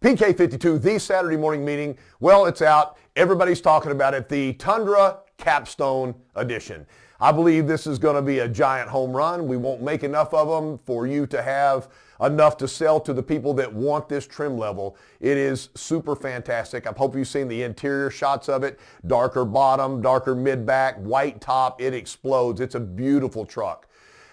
PK52, the Saturday morning meeting. Well, it's out. Everybody's talking about it. The Tundra Capstone Edition. I believe this is going to be a giant home run. We won't make enough of them for you to have enough to sell to the people that want this trim level. It is super fantastic. I hope you've seen the interior shots of it. Darker bottom, darker mid-back, white top. It explodes. It's a beautiful truck.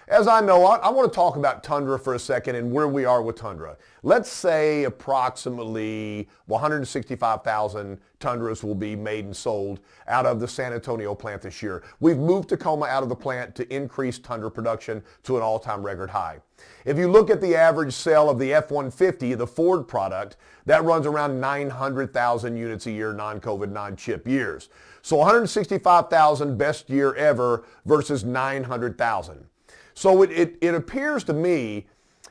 As I know, I want to talk about Tundra for a second and where we are with Tundra. Let's say approximately 165,000 Tundras will be made and sold out of the San Antonio plant this year. We've moved Tacoma out of the plant to increase Tundra production to an all-time record high. If you look at the average sale of the F-150, the Ford product, that runs around 900,000 units a year, non-COVID, non-chip years. So 165,000 best year ever versus 900,000. So it appears to me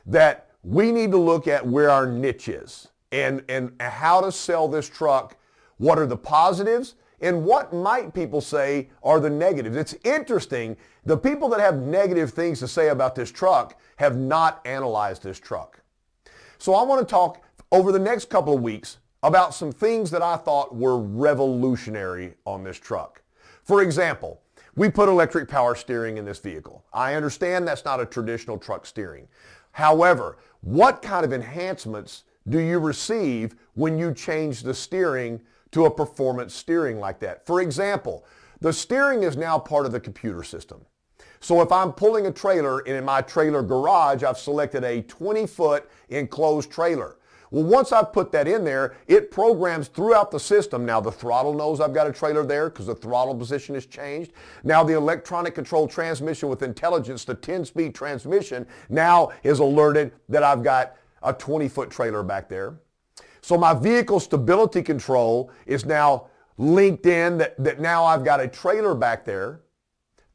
that we need to look at where our niche is and how to sell this truck. What are the positives and what might people say are the negatives? It's interesting. The people that have negative things to say about this truck have not analyzed this truck. So I want to talk over the next couple of weeks about some things that I thought were revolutionary on this truck. For example, we put electric power steering in this vehicle. I understand that's not a traditional truck steering. However, what kind of enhancements do you receive when you change the steering to a performance steering like that? For example, the steering is now part of the computer system. So if I'm pulling a trailer and in my trailer garage, I've selected a 20-foot enclosed trailer. Well, once I've put that in there, it programs throughout the system. Now the throttle knows I've got a trailer there because the throttle position has changed. Now the electronic control transmission with intelligence, the 10-speed transmission, now is alerted that I've got a 20-foot trailer back there. So my vehicle stability control is now linked in that now I've got a trailer back there,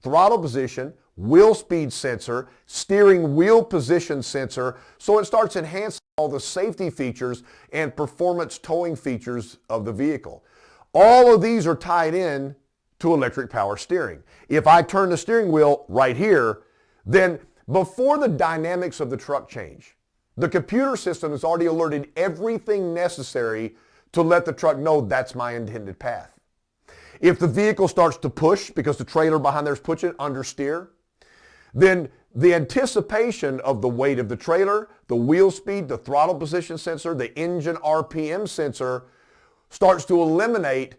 throttle position, wheel speed sensor, steering wheel position sensor, so it starts enhancing all the safety features and performance towing features of the vehicle. All of these are tied in to electric power steering. If I turn the steering wheel right here, then before the dynamics of the truck change, the computer system has already alerted everything necessary to let the truck know that's my intended path. If the vehicle starts to push because the trailer behind there is pushing understeer, then the anticipation of the weight of the trailer, the wheel speed, the throttle position sensor, the engine RPM sensor starts to eliminate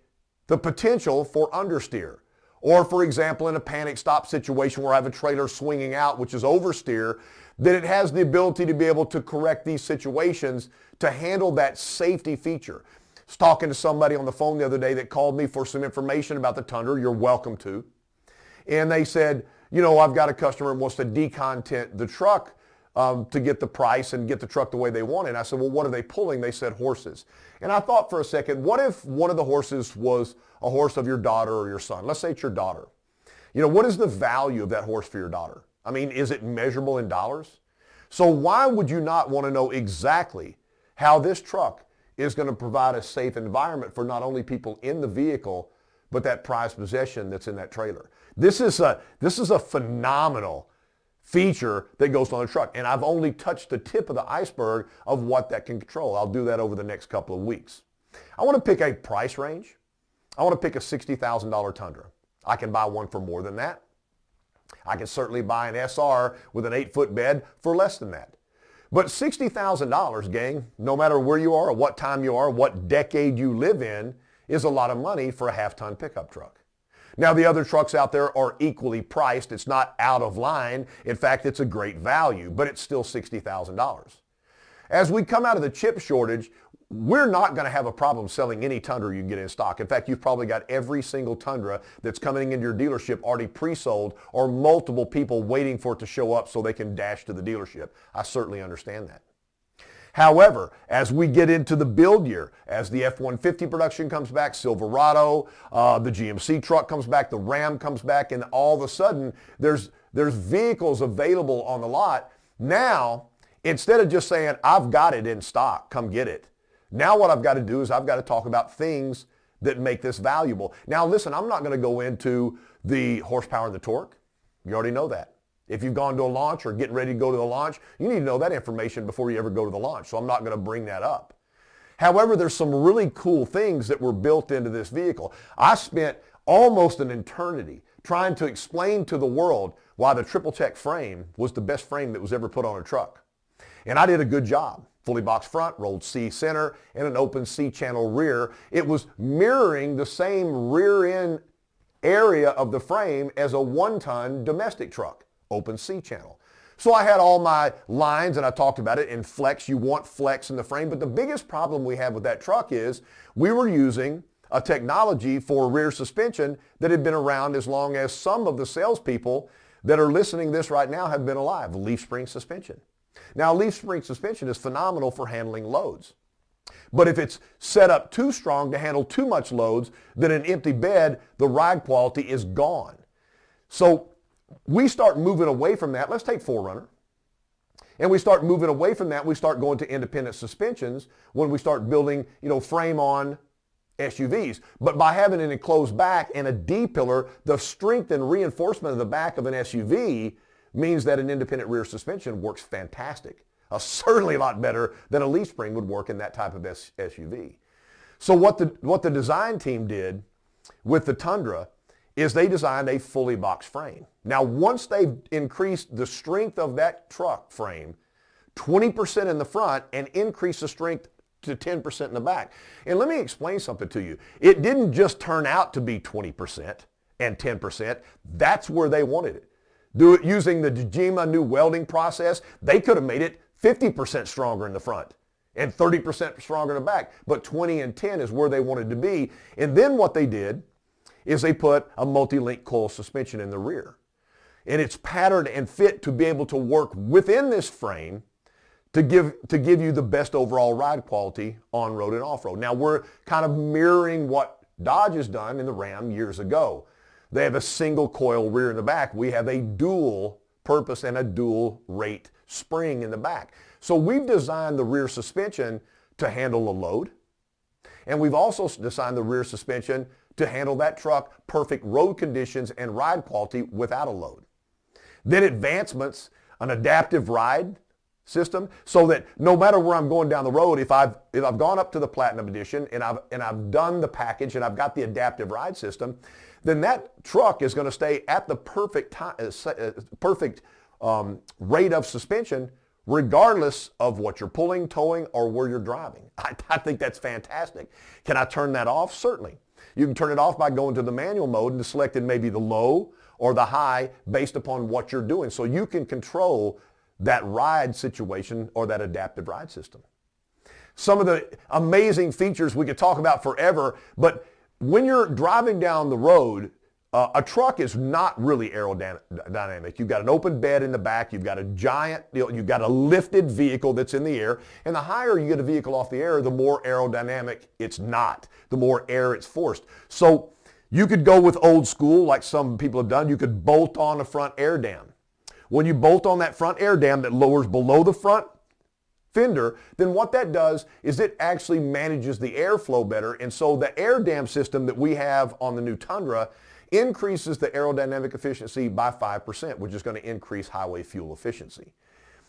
the potential for understeer. Or for example, in a panic stop situation where I have a trailer swinging out, which is oversteer, then it has the ability to be able to correct these situations to handle that safety feature. I was talking to somebody on the phone the other day that called me for some information about the Tundra. You're welcome to. And they said, you know, I've got a customer who wants to decontent the truck to get the price and get the truck the way they want it. And I said, well, what are they pulling? They said horses. And I thought for a second, what if one of the horses was a horse of your daughter or your son? Let's say it's your daughter. You know, what is the value of that horse for your daughter? I mean, is it measurable in dollars? So why would you not want to know exactly how this truck is going to provide a safe environment for not only people in the vehicle, but that prized possession that's in that trailer? This is a phenomenal feature that goes on the truck. And I've only touched the tip of the iceberg of what that can control. I'll do that over the next couple of weeks. I want to pick a price range. I want to pick a $60,000 Tundra. I can buy one for more than that. I can certainly buy an SR with an 8-foot bed for less than that. But $60,000, gang, no matter where you are or what time you are, what decade you live in, is a lot of money for a half-ton pickup truck. Now, the other trucks out there are equally priced. It's not out of line. In fact, it's a great value, but it's still $60,000. As we come out of the chip shortage, we're not going to have a problem selling any Tundra you can get in stock. In fact, you've probably got every single Tundra that's coming into your dealership already pre-sold or multiple people waiting for it to show up so they can dash to the dealership. I certainly understand that. However, as we get into the build year, as the F-150 production comes back, Silverado, the GMC truck comes back, the Ram comes back, and all of a sudden there's vehicles available on the lot. Now, instead of just saying, I've got it in stock, come get it. Now what I've got to do is I've got to talk about things that make this valuable. Now listen, I'm not going to go into the horsepower and the torque. You already know that. If you've gone to a launch or getting ready to go to the launch, you need to know that information before you ever go to the launch. So I'm not going to bring that up. However, there's some really cool things that were built into this vehicle. I spent almost an eternity trying to explain to the world why the triple tech frame was the best frame that was ever put on a truck. And I did a good job. Fully boxed front, rolled C center, and an open C channel rear. It was mirroring the same rear end area of the frame as a 1-ton domestic truck, open C channel. So I had all my lines, and I talked about it in flex. You want flex in the frame, but the biggest problem we had with that truck is we were using a technology for rear suspension that had been around as long as some of the salespeople that are listening to this right now have been alive, leaf spring suspension. Now, leaf spring suspension is phenomenal for handling loads. But if it's set up too strong to handle too much loads, then an empty bed, the ride quality is gone. So we start moving away from that. Let's take 4Runner. And we start moving away from that. We start going to independent suspensions when we start building, frame-on SUVs. But by having an enclosed back and a D-pillar, the strength and reinforcement of the back of an SUV means that an independent rear suspension works fantastic. Certainly a lot better than a leaf spring would work in that type of SUV. So what the design team did with the Tundra is they designed a fully boxed frame. Now, once they've increased the strength of that truck frame 20% in the front and increased the strength to 10% in the back. And let me explain something to you. It didn't just turn out to be 20% and 10%. That's where they wanted it. Do it using the Dejima new welding process. They could have made it 50% stronger in the front and 30% stronger in the back, but 20 and 10 is where they wanted to be. And then what they did is they put a multi-link coil suspension in the rear. And it's patterned and fit to be able to work within this frame to give you the best overall ride quality on-road and off-road. Now, we're kind of mirroring what Dodge has done in the Ram years ago. They have a single coil rear in the back. We have a dual purpose and a dual rate spring in the back. So we've designed the rear suspension to handle a load. And we've also designed the rear suspension to handle that truck perfect road conditions and ride quality without a load. Then advancements, an adaptive ride system, so that no matter where I'm going down the road, if I've gone up to the Platinum Edition and I've done the package and I've got the adaptive ride system, then that truck is going to stay at the perfect rate of suspension regardless of what you're pulling, towing, or where you're driving. I think that's fantastic. Can I turn that off? Certainly. You can turn it off by going to the manual mode and selecting maybe the low or the high based upon what you're doing. So you can control that ride situation or that adaptive ride system. Some of the amazing features we could talk about forever, but when you're driving down the road, a truck is not really aerodynamic. You've got an open bed in the back. You've got a giant, you've got a lifted vehicle that's in the air. And the higher you get a vehicle off the air, the more aerodynamic it's not, the more air it's forced. So you could go with old school, like some people have done. You could bolt on a front air dam. When you bolt on that front air dam that lowers below the front fender, then what that does is it actually manages the airflow better. And so the air dam system that we have on the new Tundra increases the aerodynamic efficiency by 5%, which is going to increase highway fuel efficiency.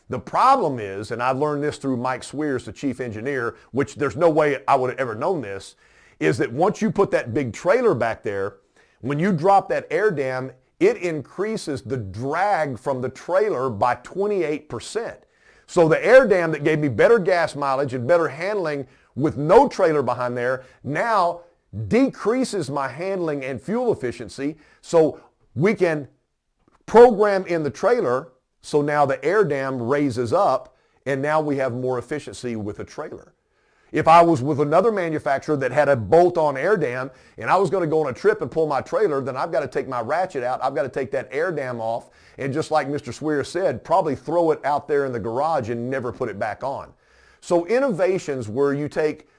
The problem is, and I've learned this through Mike Swears, the chief engineer, which there's no way I would have ever known this, is that once you put that big trailer back there, when you drop that air dam, it increases the drag from the trailer by 28%. So the air dam that gave me better gas mileage and better handling with no trailer behind there now decreases my handling and fuel efficiency. So we can program in the trailer, so now the air dam raises up and now we have more efficiency with a trailer. If I was with another manufacturer that had a bolt-on air dam and I was going to go on a trip and pull my trailer, then I've got to take my ratchet out. I've got to take that air dam off and, just like Mr. Swear said, probably throw it out there in the garage and never put it back on. So innovations where you take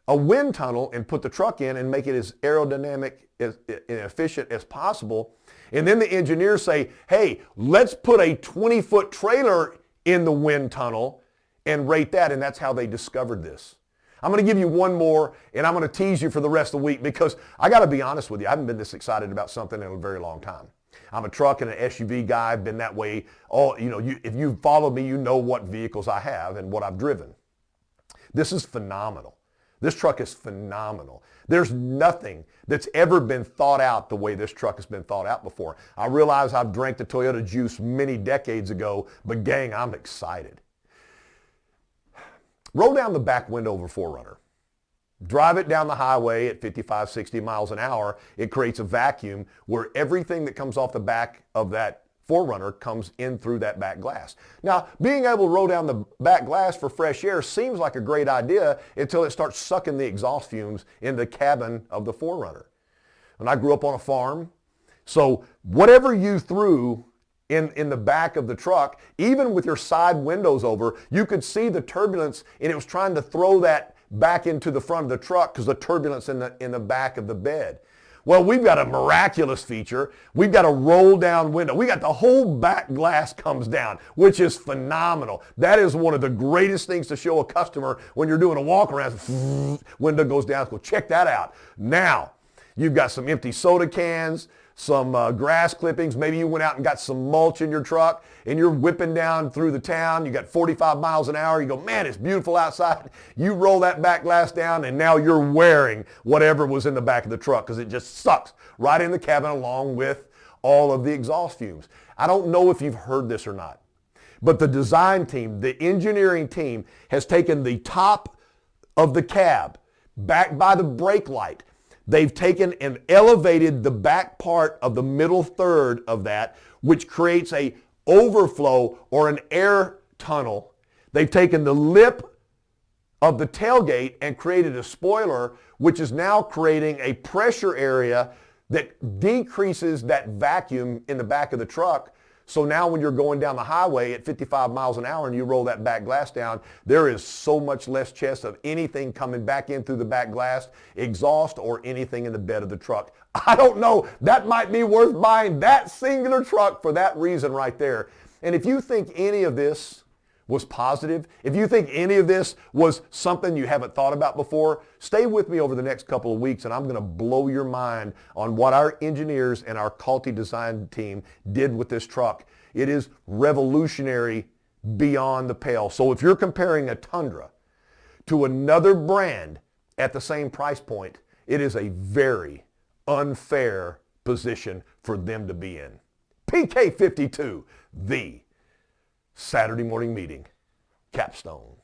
a wind tunnel and put the truck in and make it as aerodynamic and efficient as possible, and then the engineers say, hey, let's put a 20-foot trailer in the wind tunnel and rate that, and that's how they discovered this. I'm going to give you one more, and I'm going to tease you for the rest of the week because I got to be honest with you, I haven't been this excited about something in a very long time. I'm a truck and an SUV guy. I've been that way. If you've followed me, you know what vehicles I have and what I've driven. This is phenomenal. This truck is phenomenal. There's nothing that's ever been thought out the way this truck has been thought out before. I realize I've drank the Toyota juice many decades ago, but gang, I'm excited. Roll down the back window of a 4Runner. Drive it down the highway at 55, 60 miles an hour. It creates a vacuum where everything that comes off the back of that 4Runner comes in through that back glass. Now, being able to roll down the back glass for fresh air seems like a great idea until it starts sucking the exhaust fumes in the cabin of the 4Runner. And I grew up on a farm, so whatever you threw in the back of the truck, even with your side windows over, you could see the turbulence, and it was trying to throw that back into the front of the truck because the turbulence in the back of the bed. Well, we've got a miraculous feature. We've got a roll down window. We got the whole back glass comes down, which is phenomenal. That is one of the greatest things to show a customer when you're doing a walk around. Window goes down. Go check that out. Now, you've got some empty soda cans, some grass clippings. Maybe you went out and got some mulch in your truck and you're whipping down through the town. You got 45 miles an hour. You go, man, it's beautiful outside. You roll that back glass down and now you're wearing whatever was in the back of the truck because it just sucks right in the cabin along with all of the exhaust fumes. I don't know if you've heard this or not, but the design team, the engineering team has taken the top of the cab back by the brake light. They've taken and elevated the back part of the middle third of that, which creates a overflow or an air tunnel. They've taken the lip of the tailgate and created a spoiler, which is now creating a pressure area that decreases that vacuum in the back of the truck. So now when you're going down the highway at 55 miles an hour and you roll that back glass down, there is so much less chance of anything coming back in through the back glass, exhaust, or anything in the bed of the truck. I don't know. That might be worth buying that singular truck for that reason right there. And if you think any of this was positive, if you think any of this was something you haven't thought about before, stay with me over the next couple of weeks and I'm going to blow your mind on what our engineers and our quality design team did with this truck. It is revolutionary beyond the pale. So if you're comparing a Tundra to another brand at the same price point, it is a very unfair position for them to be in. PK52, the Saturday morning meeting capstone.